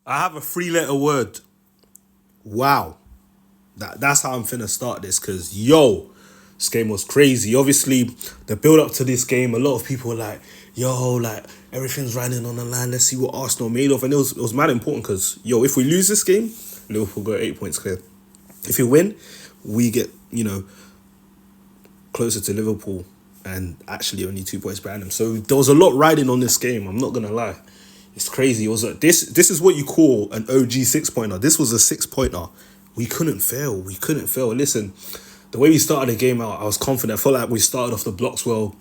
I have a three-letter word. Wow. That's how I'm finna start this, because yo, this game was crazy. Obviously, the build up to this game, a lot of people were like, yo, like everything's riding on the line. Let's see what Arsenal made of. And it was mad important because yo, if we lose this game, Liverpool got 8 points clear. If we win, we get, closer to Liverpool and actually only 2 points behind them. So there was a lot riding on this game. I'm not gonna lie. It's crazy. It was this is what you call an OG 6 pointer. This was a 6 pointer. We couldn't fail. We couldn't fail. Listen, the way we started the game out, I was confident. I felt like we started off the blocks well.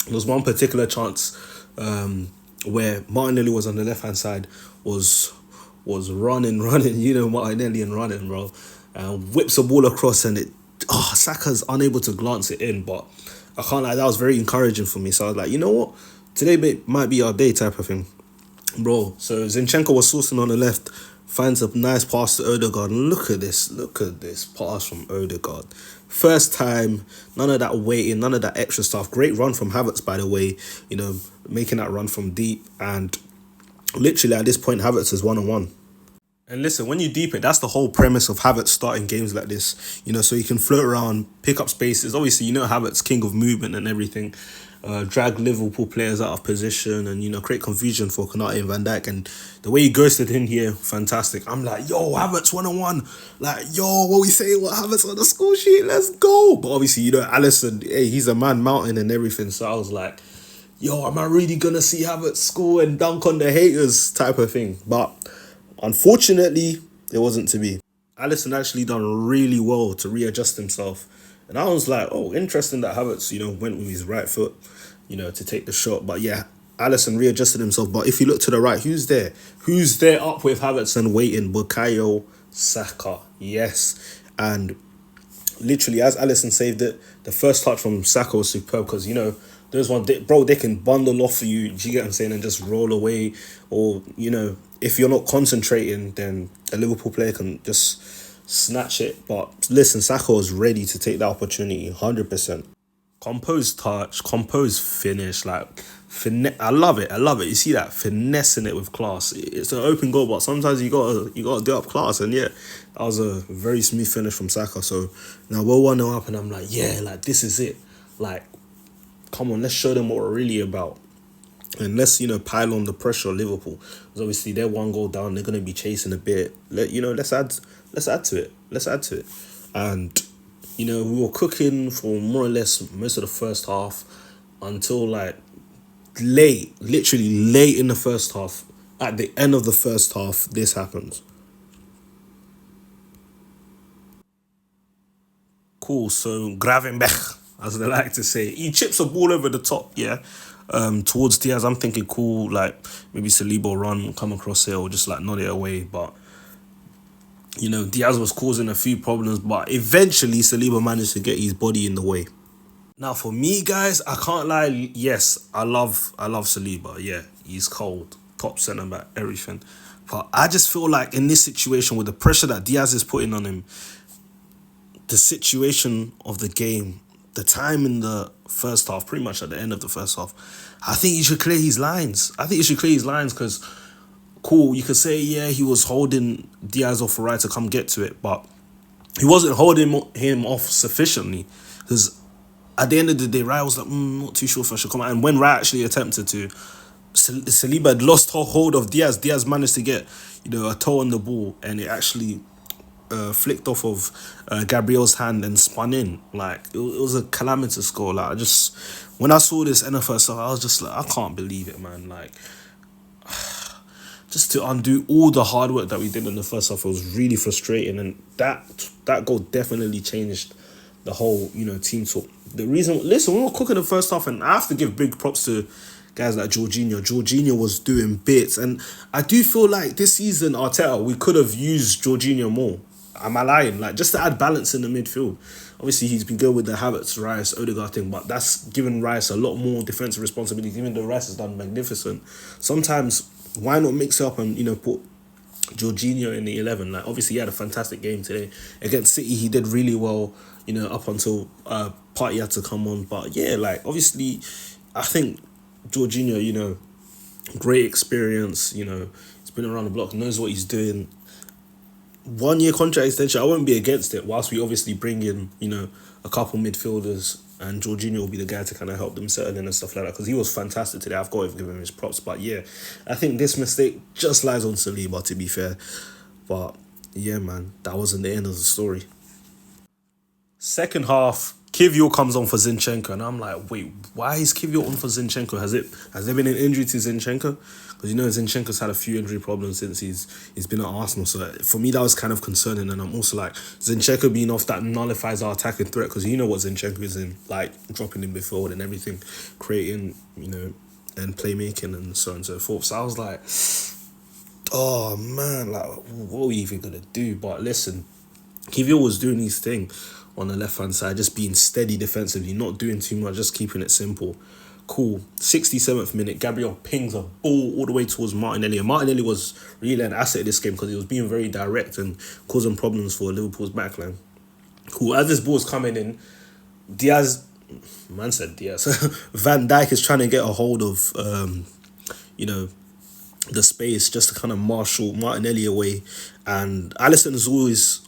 There was one particular chance where Martinelli was on the left hand side, was running, Martinelli and running, bro. Whips a ball across and Saka's unable to glance it in, but I can't lie, that was very encouraging for me. So I was like, you know what? Today might be our day type of thing. Bro, so Zinchenko was sourcing on the left, finds a nice pass to Odegaard. Look at this pass from Odegaard. First time, none of that waiting, none of that extra stuff. Great run from Havertz, by the way, making that run from deep. And literally at this point, Havertz is 1-on-1. And listen, when you deep it, that's the whole premise of Havertz starting games like this. So you can float around, pick up spaces. Obviously, Havertz, king of movement and everything. Drag Liverpool players out of position and, create confusion for Konate and Van Dijk. And the way he ghosted in here, fantastic. I'm like, yo, Havertz 1-on-1. Like, yo, what we say, what Havertz on the score sheet, let's go. But obviously, Alisson, hey, he's a man mountain and everything. So I was like, yo, am I really going to see Havertz score and dunk on the haters type of thing? But unfortunately, it wasn't to be. Alisson actually done really well to readjust himself. And I was like, oh, interesting that Havertz, went with his right foot, to take the shot. But yeah, Alisson readjusted himself. But if you look to the right, who's there? Who's there up with Havertz and waiting? Bukayo Saka. Yes. And literally, as Alisson saved it, the first touch from Saka was superb because, there's one, they can bundle off for you, do you get what I'm saying, and just roll away. Or, if you're not concentrating, then a Liverpool player can just snatch it. But listen, Saka was ready to take that opportunity, 100%. Composed touch, composed finish, like I love it. You see that finessing it with class. It's an open goal, but sometimes you gotta do up class. And yeah, that was a very smooth finish from Saka. So now we're 1-0 up, and I'm like, yeah, like this is it. Like, come on, let's show them what we're really about. And let's, pile on the pressure on Liverpool. Because obviously they're one goal down, they're gonna be chasing a bit. Let's add to it. Let's add to it. And we were cooking for more or less most of the first half until like literally late in the first half. At the end of the first half, this happens. Cool, so Gravenberch, as they like to say. He chips a ball over the top, yeah. Towards Diaz, I'm thinking cool, like maybe Saliba will run, come across here, or just like nod it away. But Diaz was causing a few problems, but eventually Saliba managed to get his body in the way. Now, for me, guys, I can't lie. Yes, I love Saliba. Yeah, he's cold, top centre back, everything. But I just feel like in this situation, with the pressure that Diaz is putting on him, the situation of the game, the time in the first half, pretty much at the end of the first half, I think he should clear his lines. Because, cool, you could say, yeah, he was holding Diaz off the right to come get to it, but he wasn't holding him off sufficiently. Because at the end of the day, Raya was like, not too sure if I should come out. And when Raya actually attempted to, Saliba had lost hold of Diaz. Diaz managed to get, a toe on the ball, and it actually flicked off of Gabriel's hand and spun in. Like, it was a calamitous score. Like, when I saw this NFL stuff, I was just like, I can't believe it, man. Like, just to undo all the hard work that we did in the first half, it was really frustrating. And that goal definitely changed the whole, team talk. The reason, listen, we were cooking the first half, and I have to give big props to guys like Jorginho. Jorginho was doing bits, and I do feel like this season, Arteta, we could have used Jorginho more. Am I lying? Like, just to add balance in the midfield. Obviously, he's been good with the Havertz, Rice, Odegaard thing, but that's given Rice a lot more defensive responsibility, even though Rice has done magnificent. Sometimes, why not mix up and, put Jorginho in the 11? Like, obviously, he had a fantastic game today. Against City, he did really well, up until Partey had to come on. But yeah, like, obviously, I think Jorginho, great experience, he's been around the block, knows what he's doing. 1 year contract extension, I won't be against it. Whilst we obviously bring in, a couple midfielders, and Jorginho will be the guy to kind of help them settle in and stuff like that. Because he was fantastic today. I've got to give him his props. But yeah, I think this mistake just lies on Saliba, to be fair. But yeah, man, that wasn't the end of the story. Second half, Kivior comes on for Zinchenko, and I'm like, wait, why is Kivior on for Zinchenko? Has there been an injury to Zinchenko? Because Zinchenko's had a few injury problems since he's been at Arsenal. So for me, that was kind of concerning. And I'm also like, Zinchenko being off, that nullifies our attacking threat, because you know what Zinchenko is in, like dropping in midfield and everything, creating, and playmaking and so on and so forth. So I was like, oh man, like what are we even gonna do? But listen, Kivior was doing his thing on the left hand side, just being steady defensively, not doing too much, just keeping it simple. Cool. 67th minute, Gabriel pings a ball all the way towards Martinelli. And Martinelli was really an asset in this game because he was being very direct and causing problems for Liverpool's backline. Cool. As this ball's coming in, Diaz, Van Dijk is trying to get a hold of, the space just to kind of marshal Martinelli away. And Alisson is always,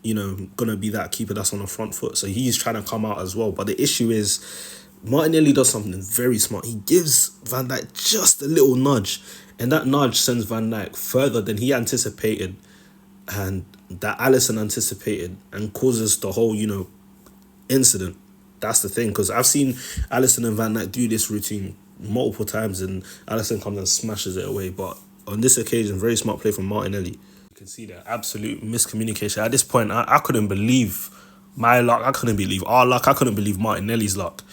going to be that keeper that's on the front foot. So he's trying to come out as well. But the issue is, Martinelli does something very smart. He gives Van Dijk just a little nudge. And that nudge sends Van Dijk further than he anticipated. And that Alisson anticipated. And causes the whole, incident. That's the thing. Because I've seen Alisson and Van Dijk do this routine multiple times. And Alisson comes and smashes it away. But on this occasion, very smart play from Martinelli. You can see that absolute miscommunication. At this point, I couldn't believe my luck. I couldn't believe our luck. I couldn't believe Martinelli's luck.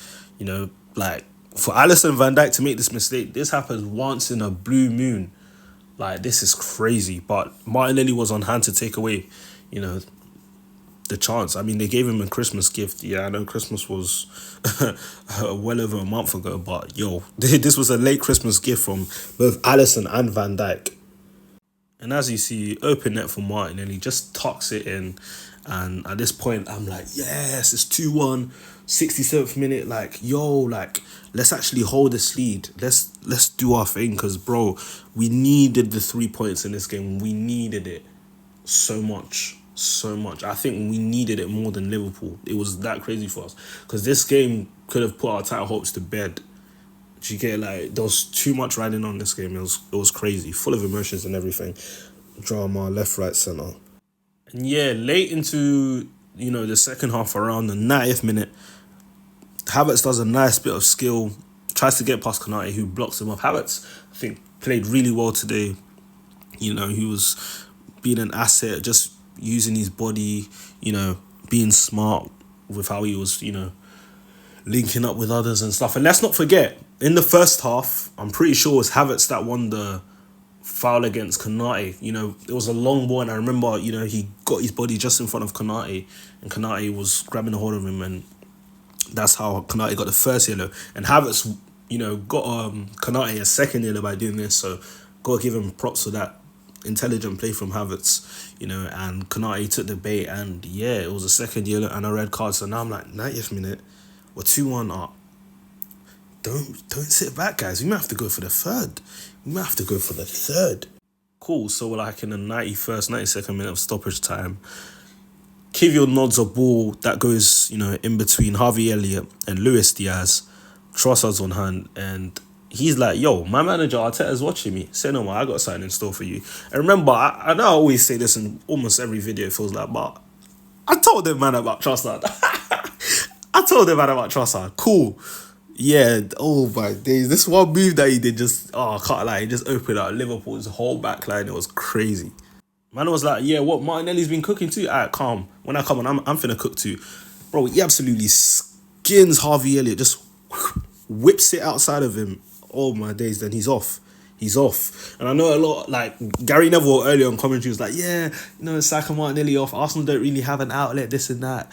Like, for Alisson Van Dijk to make this mistake, this happens once in a blue moon. Like, this is crazy. But Martinelli was on hand to take away, the chance. I mean, they gave him a Christmas gift. Yeah, I know Christmas was well over a month ago, but yo, this was a late Christmas gift from both Alisson and Van Dijk. And as you see, open net for Martin, and he just tucks it in. And at this point, I'm like, yes, it's 2-1, 67th minute. Like, let's actually hold this lead. Let's do our thing, because, bro, we needed the 3 points in this game. We needed it so much. I think we needed it more than Liverpool. It was that crazy for us, because this game could have put our title hopes to bed. You get, like, there was too much riding on this game. It was crazy, full of emotions and everything. Drama, left, right, centre. And yeah, late into, the second half, around the 90th minute, Havertz does a nice bit of skill, tries to get past Konate, who blocks him up. Havertz, I think, played really well today. He was being an asset, just using his body, being smart with how he was, linking up with others and stuff. And let's not forget, in the first half, I'm pretty sure it was Havertz that won the foul against Konate. It was a long ball, and I remember, he got his body just in front of Konate, and Konate was grabbing a hold of him, and that's how Konate got the first yellow. And Havertz, got Konate a second yellow by doing this, so got to give him props for that intelligent play from Havertz, and Konate took the bait, and yeah, it was a second yellow and a red card. So now I'm like, 90th minute, we're 2-1 up. Don't sit back, guys. We might have to go for the third. Cool. So we're like in the 91st, 92nd minute of stoppage time. Kivior nods a ball that goes, in between Harvey Elliott and Luis Diaz. Trossard's on hand, and he's like, yo, my manager Arteta's watching me. Say no more, I got something in store for you. And remember, I know I always say this in almost every video, it feels like, but I told them, man, about Trossard. Cool. Yeah, oh my days. This one move that he did I can't lie, he just opened up Liverpool's whole back line. It was crazy. Man was like, yeah, what, Martinelli's been cooking too? Alright, calm. When I come on, I'm finna cook too. Bro, he absolutely skins Harvey Elliott, just whips it outside of him. Oh my days, then he's off. And I know a lot, like, Gary Neville earlier on commentary was like, yeah, Saka Martinelli off. Arsenal don't really have an outlet, this and that.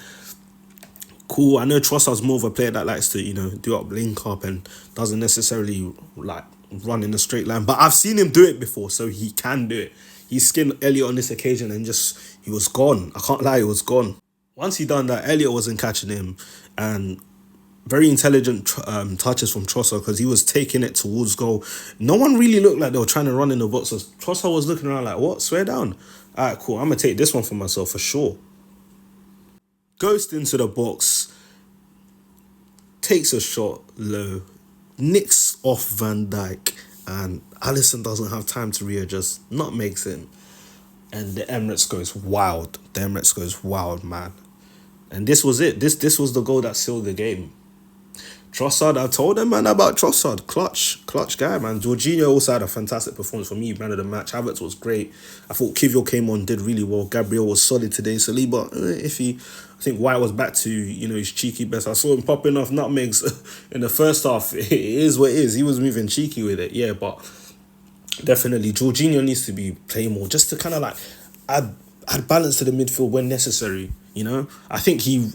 Cool, I know Trossard's more of a player that likes to, do up, link up, and doesn't necessarily, like, run in a straight line. But I've seen him do it before, so he can do it. He skinned Elliott on this occasion, and he was gone. I can't lie, he was gone. Once he done that, Elliott wasn't catching him, and very intelligent touches from Trossard because he was taking it towards goal. No one really looked like they were trying to run in the box. So Trossard was looking around like, what? Swear down. All right, cool. I'm going to take this one for myself for sure. Goes into the box, takes a shot low, nicks off Van Dijk, and Alisson doesn't have time to readjust. Nutmegs in. And the Emirates goes wild. The Emirates goes wild, man. And this was it. This was the goal that sealed the game. Trossard, I told them, man, about Trossard. Clutch guy, man. Jorginho also had a fantastic performance for me. Man of the match. Havertz was great. I thought Kivior came on, did really well. Gabriel was solid today. Saliba, iffy. I think White was back to, his cheeky best. I saw him popping off nutmegs in the first half. It is what it is. He was moving cheeky with it, yeah, but definitely Jorginho needs to be playing more just to kind of like add balance to the midfield when necessary. I think he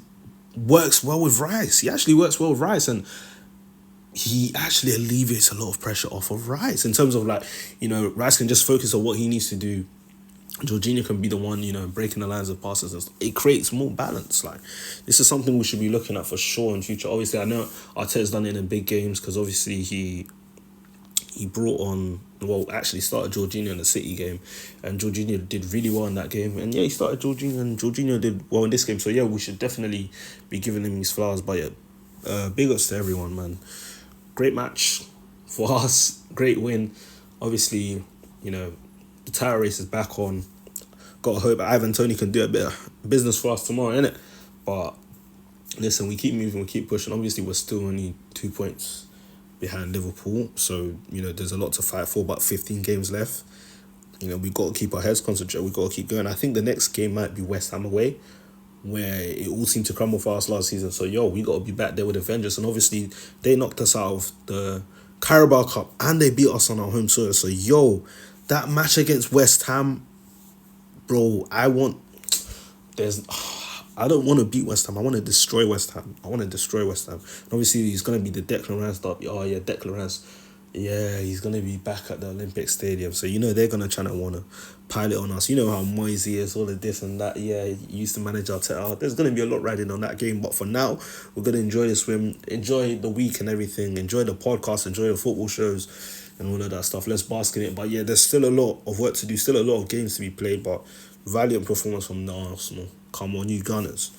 works well with Rice. He actually works well with Rice, and he actually alleviates a lot of pressure off of Rice in terms of like, Rice can just focus on what he needs to do. Jorginho can be the one, breaking the lines of passes and stuff. It creates more balance. Like, this is something we should be looking at for sure in future. Obviously, I know Arteta's done it in big games because obviously he brought on, well, actually started Jorginho in the City game, and Jorginho did really well in that game. And yeah, he started Jorginho, and Jorginho did well in this game. So yeah, we should definitely be giving him his flowers. But yeah, big ups to everyone, man. Great match for us. Great win. Obviously, the title race is back on. Got to hope Ivan Toney can do a bit of business for us tomorrow, innit? But listen, we keep moving, we keep pushing. Obviously, we're still only 2 points behind Liverpool, so there's a lot to fight for, but 15 games left. We got to keep our heads concentrated. We got to keep going. I think the next game might be West Ham away, where it all seemed to crumble for us last season. So we got to be back there with a vengeance. And obviously they knocked us out of the Carabao Cup and they beat us on our home soil. So that match against West Ham, bro, I don't want to beat West Ham. I want to destroy West Ham. And obviously, he's going to be the Declan Rice derby. Oh, yeah, Declan Rice. Yeah, he's going to be back at the Olympic Stadium. So, they're going to try to want to pile it on us. You know how Moisey is, all of this and that. Yeah, he used to manage Arteta. There's going to be a lot riding on that game. But for now, we're going to enjoy the swim, enjoy the week and everything, enjoy the podcast, enjoy the football shows and all of that stuff. Let's bask in it. But yeah, there's still a lot of work to do, still a lot of games to be played. But valiant performance from the Arsenal. Come on, you Gunners.